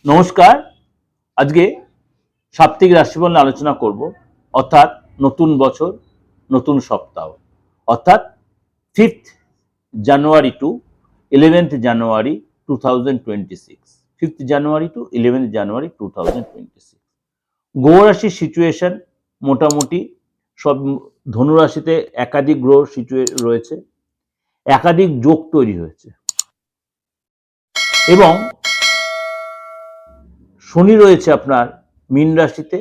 নমস্কার। আজকে সাপ্তাহিক রাশিফল নিয়ে আলোচনা করব, অর্থাৎ নতুন বছর নতুন সপ্তাহ, অর্থাৎ 5th জানুয়ারি টু 11th জানুয়ারি 2026, 5th জানুয়ারি টু 11th জানুয়ারি 2026। গ্রহ রাশির সিচুয়েশন মোটামুটি সব ধনুরাশিতে একাধিক গ্রহ রয়েছে, একাধিক যোগ তৈরি হয়েছে এবং শনি রয়েছে আপনার মীন রাশিতে,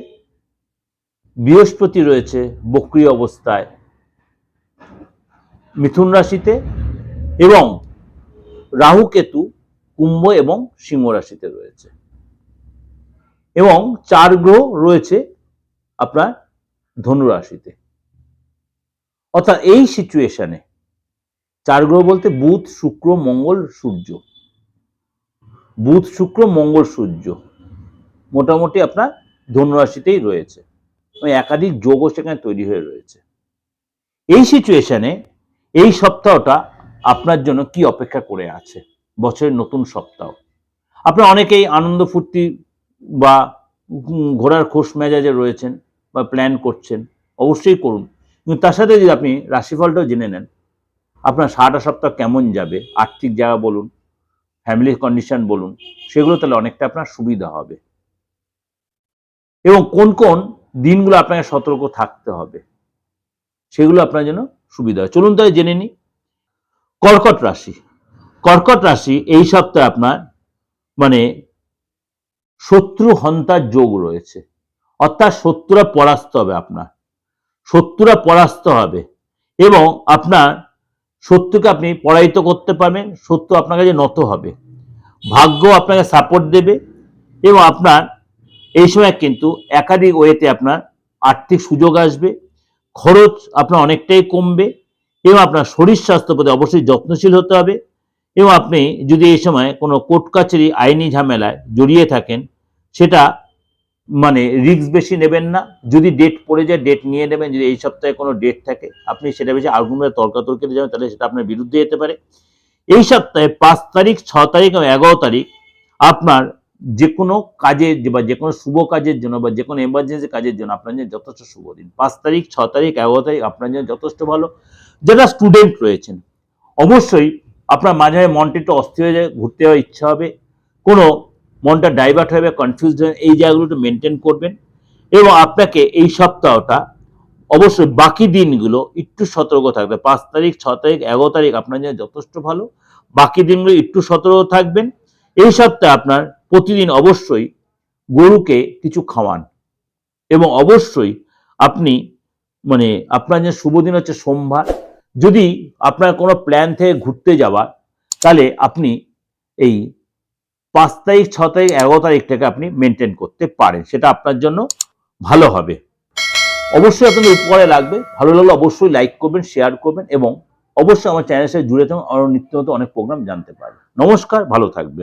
বৃহস্পতি রয়েছে বক্রী অবস্থায় মিথুন রাশিতে এবং রাহু কেতু কুম্ভ এবং সিংহ রাশিতে রয়েছে এবং 4 গ্রহ রয়েছে আপনার ধনু রাশিতে। অর্থাৎ এই সিচুয়েশনে 4 গ্রহ বলতে বুধ শুক্র মঙ্গল সূর্য, বুধ শুক্র মঙ্গল সূর্য মোটামুটি আপনার ধনুরাশিতেই রয়েছে, একাধিক যোগও সেখানে তৈরি হয়ে রয়েছে। এই সিচুয়েশনে এই সপ্তাহটা আপনার জন্য কি অপেক্ষা করে আছে, বছরের নতুন সপ্তাহ। আপনারা অনেকেই আনন্দ ফুর্তি বা ঘোরার খোশ মেজাজে রয়েছেন বা প্ল্যান করছেন, অবশ্যই করুন, কিন্তু তার সাথে যদি আপনি রাশিফলটাও জেনে নেন আপনার সারাটা সপ্তাহ কেমন যাবে, আর্থিক জায়গা বলুন, ফ্যামিলি কন্ডিশন বলুন, সেগুলো তাহলে অনেকটা আপনার সুবিধা হবে এবং কোন কোন দিনগুলো আপনাকে সতর্ক থাকতে হবে সেগুলো আপনার জন্য সুবিধা হয়। চলুন তাহলে জেনে নিই। কর্কট রাশি, কর্কট রাশি এই সপ্তাহে আপনার শত্রু হন্তার যোগ রয়েছে, অর্থাৎ শত্রুরা পরাস্ত হবে, আপনার শত্রুরা পরাস্ত হবে এবং আপনার শত্রুকে আপনি পরাজিত করতে পারবেন, শত্রু আপনার কাছে নত হবে, ভাগ্য আপনাকে সাপোর্ট দেবে এবং আপনার এই সময় কিন্তু একাধিক ওয়েতে আপনার আর্থিক সুযোগ আসবে, খরচ আপনার অনেকটাই কমবে এবং আপনার শরীর স্বাস্থ্য প্রতি অবশ্যই যত্নশীল হতে হবে এবং আপনি যদি এই সময় কোনো কোর্ট কাছারি আইনি ঝামেলায় জড়িয়ে থাকেন সেটা রিস্ক বেশি নেবেন না, যদি ডেট পড়ে যায় ডেট নিয়ে নেবেন, যদি এই সপ্তাহে কোনো ডেট থাকে আপনি সেটা বেশি আর্গুমেন্টে তর্কাতর্কিতে যাবেন তাহলে সেটা আপনার বিরুদ্ধে যেতে পারে। এই সপ্তাহে 5 তারিখ 6 তারিখ এবং 11 তারিখ আপনার যে কোনো কাজের বা যে কোনো শুভ কাজের জন্য বা যে কোনো এমার্জেন্সি কাজের জন্য আপনার জন্য যথেষ্ট শুভ দিন। 5 তারিখ 6 তারিখ 11 তারিখ আপনার জন্য যথেষ্ট ভালো। যারা স্টুডেন্ট রয়েছেন অবশ্যই আপনার মাঝে মাঝে মনটা একটু অস্থির হয়ে যায়, ঘুরতে যাওয়ার ইচ্ছা হবে, কোনো মনটা ডাইভার্ট হবে, কনফিউজ হয়ে, এই জায়গাগুলো একটু মেনটেন করবেন এবং আপনাকে এই সপ্তাহটা অবশ্যই বাকি দিনগুলো একটু সতর্ক থাকবে। 5 তারিখ 6 তারিখ 11 তারিখ আপনার জন্য যথেষ্ট ভালো, বাকি দিনগুলো একটু সতর্ক থাকবেন। এই সপ্তাহে আপনার প্রতিদিন অবশ্যই গরুকে কিছু খাওয়ান এবং অবশ্যই আপনি আপনার যে শুভ দিন হচ্ছে সোমবার, যদি আপনার কোনো প্ল্যান থেকে ঘুরতে যাওয়া তাহলে আপনি এই 5 তারিখ 6 তারিখ 11 তারিখটাকে আপনি মেনটেন করতে পারেন, সেটা আপনার জন্য ভালো হবে। অবশ্যই আপনাদের উপকারে লাগবে, ভালো লাগলে অবশ্যই লাইক করবেন, শেয়ার করবেন এবং অবশ্যই আমার চ্যানেলের সাথে জুড়ে থাকুন, আরও নিত্য নতুন অনেক প্রোগ্রাম জানতে পারবেন। নমস্কার, ভালো থাকবেন।